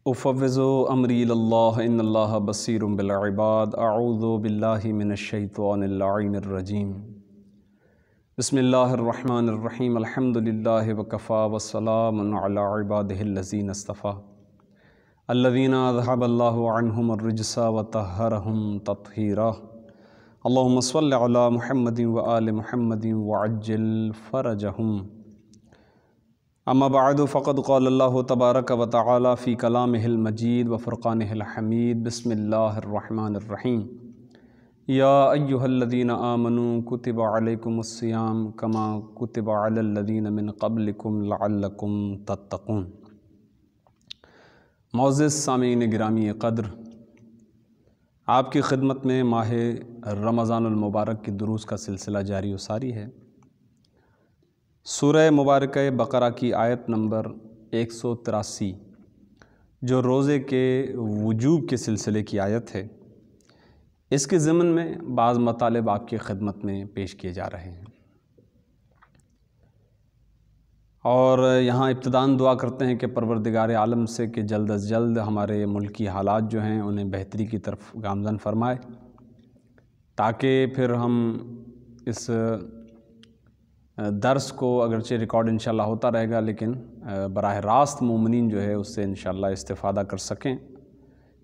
افوض امری اللہ ان اللہ بصیر بالعباد اعوذ باللہ من الشیطان اللعین الرجیم بسم اللہ الرحمن الرحیم الحمد للہ وکفا والسلام علی عبادہ الذین اصطفیٰ الذین اذھب اللہ عنہم الرجس وطہرہم تطہیرا اللہم صل علی محمد وآل محمد وعجل فرجہم اما بعد فقد قال اللہ تبارک و تعالی فی کلامہ المجید وفرقانہ الحمید بسم اللہ الرحمن الرحیم یا ایہا الذین آمنوا کتب علیکم الصیام کما کتب علی الذین من قبلکم لعلکم تتقون۔ معزز سامعین گرامی قدر، آپ کی خدمت میں ماہ رمضان المبارک کی دروس کا سلسلہ جاری و ساری ہے۔ سورہ مبارکہ بقرہ کی آیت نمبر 183 جو روزے کے وجوب کے سلسلے کی آیت ہے، اس کے ضمن میں بعض مطالب آپ کی خدمت میں پیش کیے جا رہے ہیں، اور یہاں ابتداً دعا کرتے ہیں کہ پروردگار عالم سے کہ جلد از جلد ہمارے ملکی حالات جو ہیں انہیں بہتری کی طرف گامزن فرمائے، تاکہ پھر ہم اس درس کو اگرچہ ریکارڈ انشاءاللہ ہوتا رہے گا لیکن براہ راست مومنین جو ہے اس سے انشاءاللہ استفادہ کر سکیں،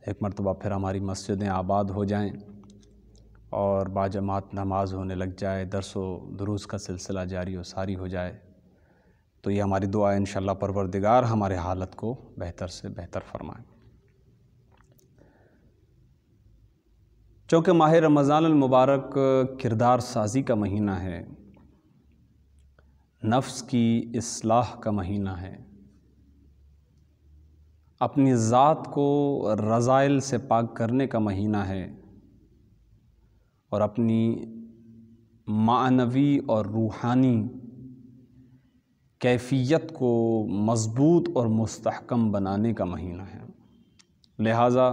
ایک مرتبہ پھر ہماری مسجدیں آباد ہو جائیں اور باجماعت نماز ہونے لگ جائے، درس و دروس کا سلسلہ جاری و ساری ہو جائے، تو یہ ہماری دعا ہے انشاءاللہ پروردگار ہمارے حالت کو بہتر سے بہتر فرمائے۔ چونکہ ماہ رمضان المبارک کردار سازی کا مہینہ ہے، نفس کی اصلاح کا مہینہ ہے، اپنی ذات کو رذائل سے پاک کرنے کا مہینہ ہے، اور اپنی معنوی اور روحانی کیفیت کو مضبوط اور مستحکم بنانے کا مہینہ ہے۔ لہٰذا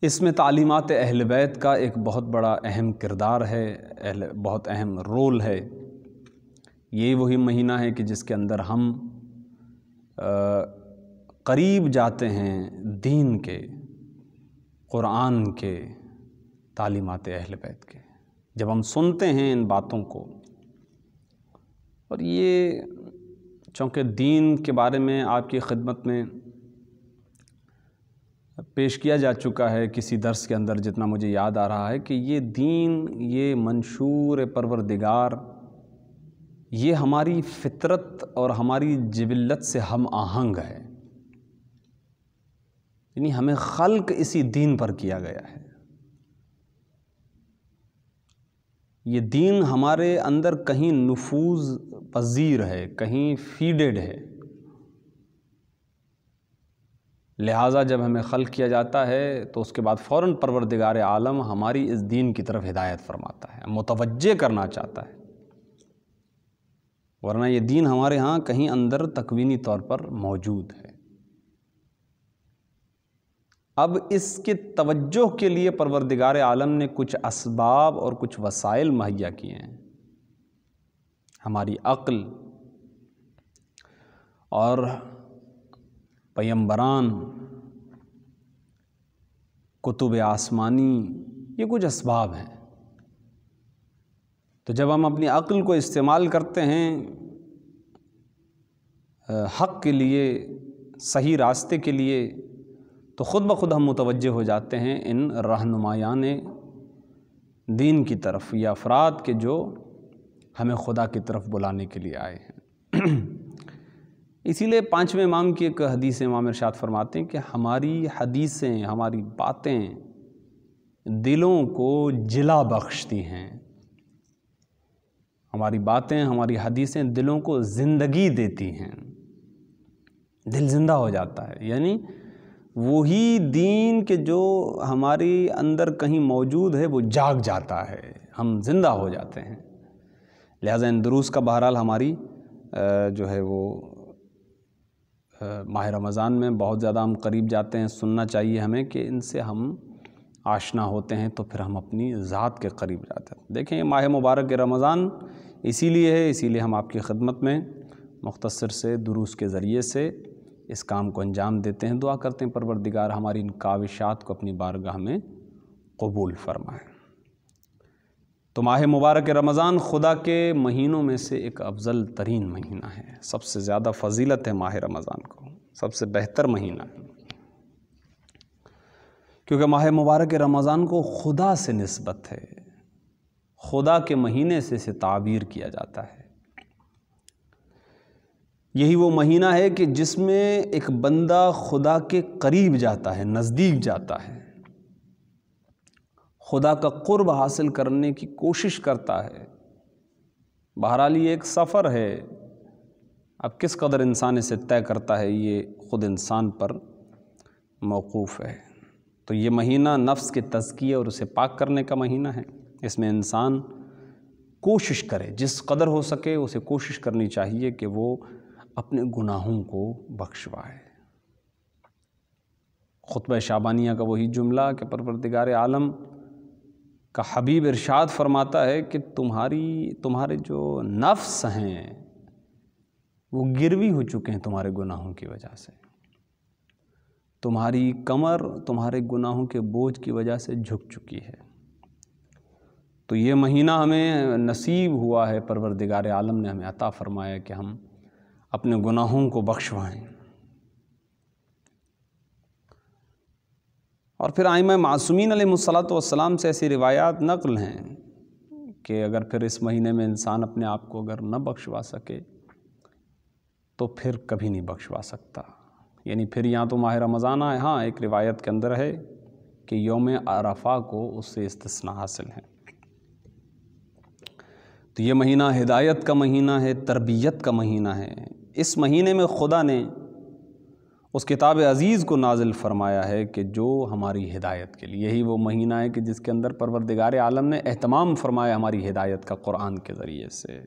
اس میں تعلیمات اہل بیت کا ایک بہت بڑا اہم کردار ہے، بہت اہم رول ہے۔ یہ وہی مہینہ ہے کہ جس کے اندر ہم قریب جاتے ہیں دین کے، قرآن کے، تعلیمات اہل بیت کے، جب ہم سنتے ہیں ان باتوں کو۔ اور یہ چونکہ دین کے بارے میں آپ کی خدمت میں پیش کیا جا چکا ہے کسی درس کے اندر، جتنا مجھے یاد آ رہا ہے کہ یہ دین، یہ منشور پروردگار، یہ ہماری فطرت اور ہماری جبلت سے ہم آہنگ ہے، یعنی ہمیں خلق اسی دین پر کیا گیا ہے۔ یہ دین ہمارے اندر کہیں نفوذ پذیر ہے، کہیں فیڈڈ ہے، لہٰذا جب ہمیں خلق کیا جاتا ہے تو اس کے بعد فوراً پروردگار عالم ہماری اس دین کی طرف ہدایت فرماتا ہے، متوجہ کرنا چاہتا ہے، ورنہ یہ دین ہمارے ہاں کہیں اندر تکوینی طور پر موجود ہے۔ اب اس کے توجہ کے لیے پروردگار عالم نے کچھ اسباب اور کچھ وسائل مہیا کیے ہیں۔ ہماری عقل اور پیمبران، کتب آسمانی، یہ کچھ اسباب ہیں۔ تو جب ہم اپنی عقل کو استعمال کرتے ہیں حق کے لیے، صحیح راستے کے لیے، تو خود بخود ہم متوجہ ہو جاتے ہیں ان رہنمایان دین کی طرف، یا افراد کے جو ہمیں خدا کی طرف بلانے کے لیے آئے ہیں۔ اسی لیے پانچویں امام کی ایک حدیث امام ارشاد فرماتے ہیں کہ ہماری حدیثیں، ہماری باتیں دلوں کو جلا بخشتی ہیں، ہماری باتیں، ہماری حدیثیں دلوں کو زندگی دیتی ہیں، دل زندہ ہو جاتا ہے، یعنی وہی دین کے جو ہمارے اندر کہیں موجود ہے وہ جاگ جاتا ہے، ہم زندہ ہو جاتے ہیں۔ لہٰذا ان دروس کا بہرحال ہماری جو ہے وہ ماہ رمضان میں بہت زیادہ ہم قریب جاتے ہیں، سننا چاہیے ہمیں کہ ان سے ہم آشنا ہوتے ہیں تو پھر ہم اپنی ذات کے قریب جاتے ہیں۔ دیکھیں یہ ماہ مبارک رمضان اسی لیے ہے، اسی لیے ہم آپ کی خدمت میں مختصر سے دروس کے ذریعے سے اس کام کو انجام دیتے ہیں۔ دعا کرتے ہیں پروردگار ہماری ان کاوشات کو اپنی بارگاہ میں قبول فرمائے۔ تو ماہ مبارک رمضان خدا کے مہینوں میں سے ایک افضل ترین مہینہ ہے، سب سے زیادہ فضیلت ہے ماہ رمضان کو، سب سے بہتر مہینہ ہے، کیونکہ ماہ مبارک رمضان کو خدا سے نسبت ہے، خدا کے مہینے سے اسے تعبیر کیا جاتا ہے۔ یہی وہ مہینہ ہے کہ جس میں ایک بندہ خدا کے قریب جاتا ہے، نزدیک جاتا ہے، خدا کا قرب حاصل کرنے کی کوشش کرتا ہے۔ بہرحال یہ ایک سفر ہے، اب کس قدر انسان اسے طے کرتا ہے یہ خود انسان پر موقوف ہے۔ تو یہ مہینہ نفس کے تزکیے اور اسے پاک کرنے کا مہینہ ہے۔ اس میں انسان کوشش کرے، جس قدر ہو سکے اسے کوشش کرنی چاہیے کہ وہ اپنے گناہوں کو بخشوائے۔ خطبہ شعبانیہ کا وہی جملہ کہ پروردگار عالم کا حبیب ارشاد فرماتا ہے کہ تمہارے جو نفس ہیں وہ گروی ہو چکے ہیں تمہارے گناہوں کی وجہ سے، تمہاری کمر تمہارے گناہوں کے بوجھ کی وجہ سے جھک چکی ہے۔ تو یہ مہینہ ہمیں نصیب ہوا ہے، پروردگار عالم نے ہمیں عطا فرمایا کہ ہم اپنے گناہوں کو بخشوائیں۔ اور پھر ائمہ معصومین علیہ الصلاۃ والسلام سے ایسی روایات نقل ہیں کہ اگر پھر اس مہینے میں انسان اپنے آپ کو اگر نہ بخشوا سکے تو پھر کبھی نہیں بخشوا سکتا، یعنی پھر یہاں تو ماہ رمضان آئے، ہاں ایک روایت کے اندر ہے کہ یوم عرفہ کو اس سے استثناء حاصل ہے۔ تو یہ مہینہ ہدایت کا مہینہ ہے، تربیت کا مہینہ ہے۔ اس مہینے میں خدا نے اس کتاب عزیز کو نازل فرمایا ہے کہ جو ہماری ہدایت کے لیے، یہی وہ مہینہ ہے کہ جس کے اندر پروردگار عالم نے اہتمام فرمایا ہماری ہدایت کا قرآن کے ذریعے سے۔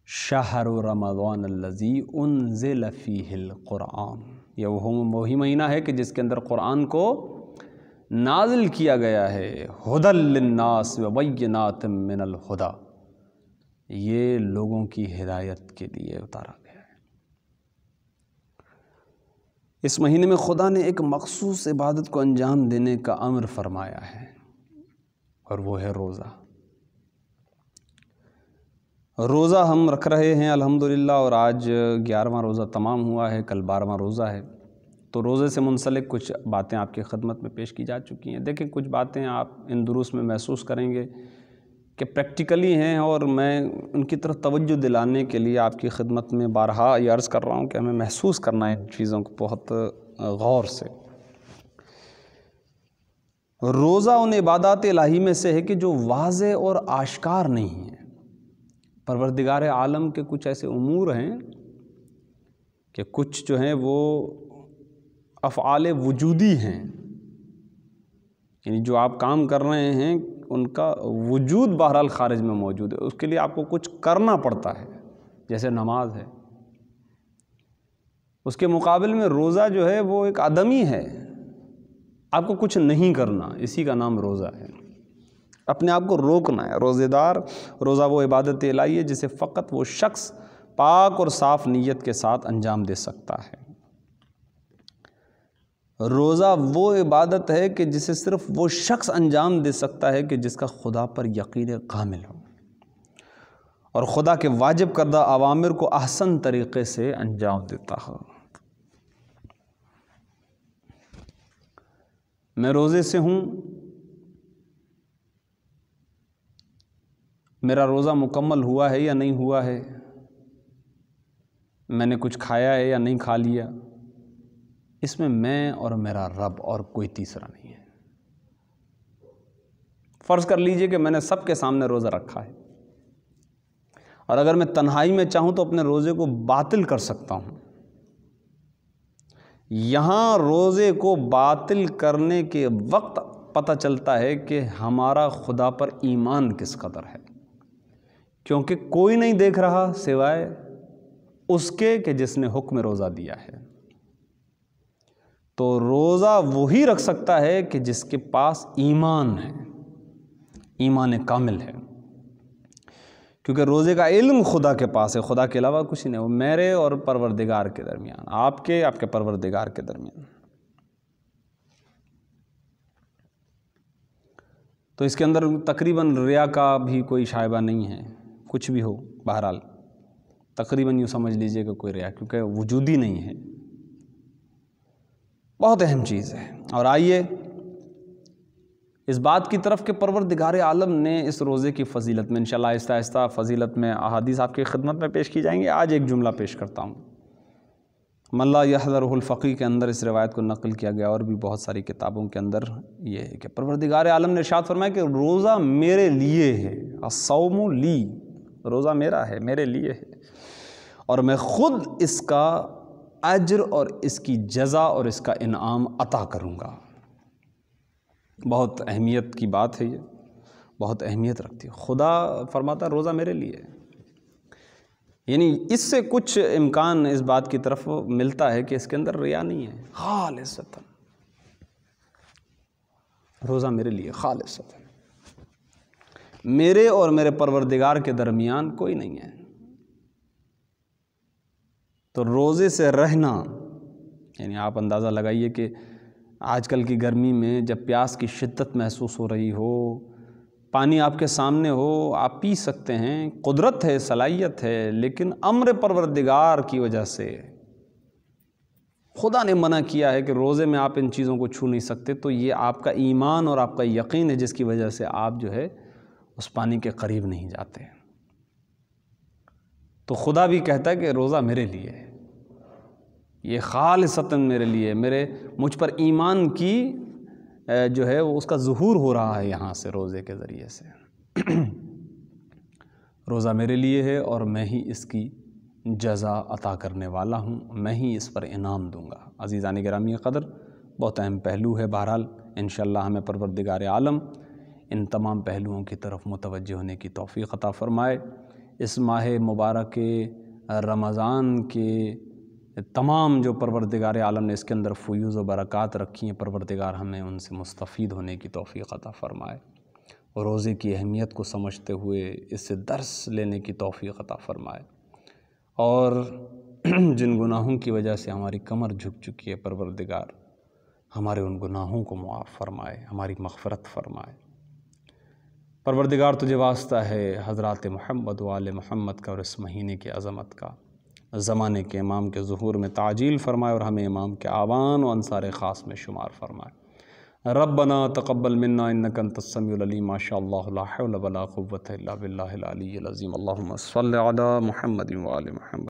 شہر رمضان الذی انزل فیہ القرآن، یہ وہی مہینہ ہے کہ جس کے اندر قرآن کو نازل کیا گیا ہے۔ ھدی للناس وبینات من الھدی، یہ لوگوں کی ہدایت کے لیے اتارا گیا ہے۔ اس مہینے میں خدا نے ایک مخصوص عبادت کو انجام دینے کا امر فرمایا ہے، اور وہ ہے روزہ۔ روزہ ہم رکھ رہے ہیں الحمدللہ، اور آج 11واں روزہ تمام ہوا ہے، کل 12واں روزہ ہے۔ تو روزے سے منسلک کچھ باتیں آپ کی خدمت میں پیش کی جا چکی ہیں۔ دیکھیں کچھ باتیں آپ ان دروس میں محسوس کریں گے کہ پریکٹیکلی ہیں، اور میں ان کی طرف توجہ دلانے کے لیے آپ کی خدمت میں بارہا یہ عرض کر رہا ہوں کہ ہمیں محسوس کرنا ہے ان چیزوں کو بہت غور سے۔ روزہ ان عبادات الہی میں سے ہے کہ جو واضح اور آشکار نہیں ہیں۔ پروردگار عالم کے کچھ ایسے امور ہیں کہ کچھ جو ہیں وہ افعال وجودی ہیں، یعنی جو آپ کام کر رہے ہیں ان کا وجود بہرحال خارج میں موجود ہے، اس کے لیے آپ کو کچھ کرنا پڑتا ہے، جیسے نماز ہے۔ اس کے مقابل میں روزہ جو ہے وہ ایک عدمی ہے، آپ کو کچھ نہیں کرنا، اسی کا نام روزہ ہے۔ اپنے آپ کو روکنا ہے۔ روزہ دار، روزہ وہ عبادت الہی ہے جسے فقط وہ شخص پاک اور صاف نیت کے ساتھ انجام دے سکتا ہے۔ روزہ وہ عبادت ہے کہ جسے صرف وہ شخص انجام دے سکتا ہے کہ جس کا خدا پر یقین کامل ہو اور خدا کے واجب کردہ اوامر کو احسن طریقے سے انجام دیتا ہو۔ میں روزے سے ہوں، میرا روزہ مکمل ہوا ہے یا نہیں ہوا ہے، میں نے کچھ کھایا ہے یا نہیں کھا لیا، اس میں میں اور میرا رب اور کوئی تیسرا نہیں ہے۔ فرض کر لیجئے کہ میں نے سب کے سامنے روزہ رکھا ہے، اور اگر میں تنہائی میں چاہوں تو اپنے روزے کو باطل کر سکتا ہوں۔ یہاں روزے کو باطل کرنے کے وقت پتہ چلتا ہے کہ ہمارا خدا پر ایمان کس قدر ہے، کیونکہ کوئی نہیں دیکھ رہا سوائے اس کے کہ جس نے حکم روزہ دیا ہے۔ تو روزہ وہی رکھ سکتا ہے کہ جس کے پاس ایمان ہے، ایمان کامل ہے، کیونکہ روزے کا علم خدا کے پاس ہے، خدا کے علاوہ کچھ نہیں، وہ میرے اور پروردگار کے درمیان، آپ کے پروردگار کے درمیان۔ تو اس کے اندر تقریباً ریا کا بھی کوئی شائبہ نہیں ہے، کچھ بھی ہو، بہرحال تقریباً یوں سمجھ لیجئے کہ کوئی ریا، کیونکہ وجودی نہیں ہے، بہت اہم چیز ہے۔ اور آئیے اس بات کی طرف کہ پروردگار عالم نے اس روزے کی فضیلت میں انشاءاللہ آہستہ آہستہ فضیلت میں احادیث آپ کی خدمت میں پیش کی جائیں گے۔ آج ایک جملہ پیش کرتا ہوں، من لا یحضرہ الفقیہ کے اندر اس روایت کو نقل کیا گیا، اور بھی بہت ساری کتابوں کے اندر یہ ہے کہ پروردگار عالم نے ارشاد فرمایا کہ روزہ میرے لیے ہے، الصوم لی، روزہ میرا ہے، میرے لیے ہے، اور میں خود اس کا اجر اور اس کی جزا اور اس کا انعام عطا کروں گا۔ بہت اہمیت کی بات ہے، یہ بہت اہمیت رکھتی ہے۔ خدا فرماتا ہے روزہ میرے لیے ہے، یعنی اس سے کچھ امکان اس بات کی طرف ملتا ہے کہ اس کے اندر ریا نہیں ہے، خالصتاً روزہ میرے لیے خالصتاً، میرے اور میرے پروردگار کے درمیان کوئی نہیں ہے۔ تو روزے سے رہنا، یعنی آپ اندازہ لگائیے کہ آج کل کی گرمی میں جب پیاس کی شدت محسوس ہو رہی ہو، پانی آپ کے سامنے ہو، آپ پی سکتے ہیں، قدرت ہے، صلاحیت ہے، لیکن امر پروردگار کی وجہ سے خدا نے منع کیا ہے کہ روزے میں آپ ان چیزوں کو چھو نہیں سکتے، تو یہ آپ کا ایمان اور آپ کا یقین ہے جس کی وجہ سے آپ جو ہے اس پانی کے قریب نہیں جاتے۔ تو خدا بھی کہتا ہے کہ روزہ میرے لیے ہے، یہ خالصتاً میرے لیے، مجھ پر ایمان کی جو ہے وہ اس کا ظہور ہو رہا ہے یہاں سے روزے کے ذریعے سے۔ روزہ میرے لیے ہے اور میں ہی اس کی جزا عطا کرنے والا ہوں، میں ہی اس پر انعام دوں گا۔ عزیزان گرامی قدر، بہت اہم پہلو ہے، بہرحال انشاءاللہ ہمیں پروردگار عالم ان تمام پہلوؤں کی طرف متوجہ ہونے کی توفیق عطا فرمائے۔ اس ماہ مبارک رمضان کے تمام جو پروردگار عالم نے اس کے اندر فیوز و برکات رکھی ہیں، پروردگار ہمیں ان سے مستفید ہونے کی توفیق عطا فرمائے، اور روزے کی اہمیت کو سمجھتے ہوئے اس سے درس لینے کی توفیق عطا فرمائے، اور جن گناہوں کی وجہ سے ہماری کمر جھک چکی ہے، پروردگار ہمارے ان گناہوں کو معاف فرمائے، ہماری مغفرت فرمائے۔ پروردگار تجھے واسطہ ہے حضرات محمد و آل محمد کا اور اس مہینے کی عظمت کا، زمانے کے امام کے ظہور میں تعجیل فرمائے اور ہمیں امام کے آوان و انصار خاص میں شمار فرمائے۔ ربنا تقبل منا انک انت السمیع العلیم، ما شاء اللہ لا حول ولا قوة الا باللہ العلی العظیم، اللہم صل علی محمد و آل محمد۔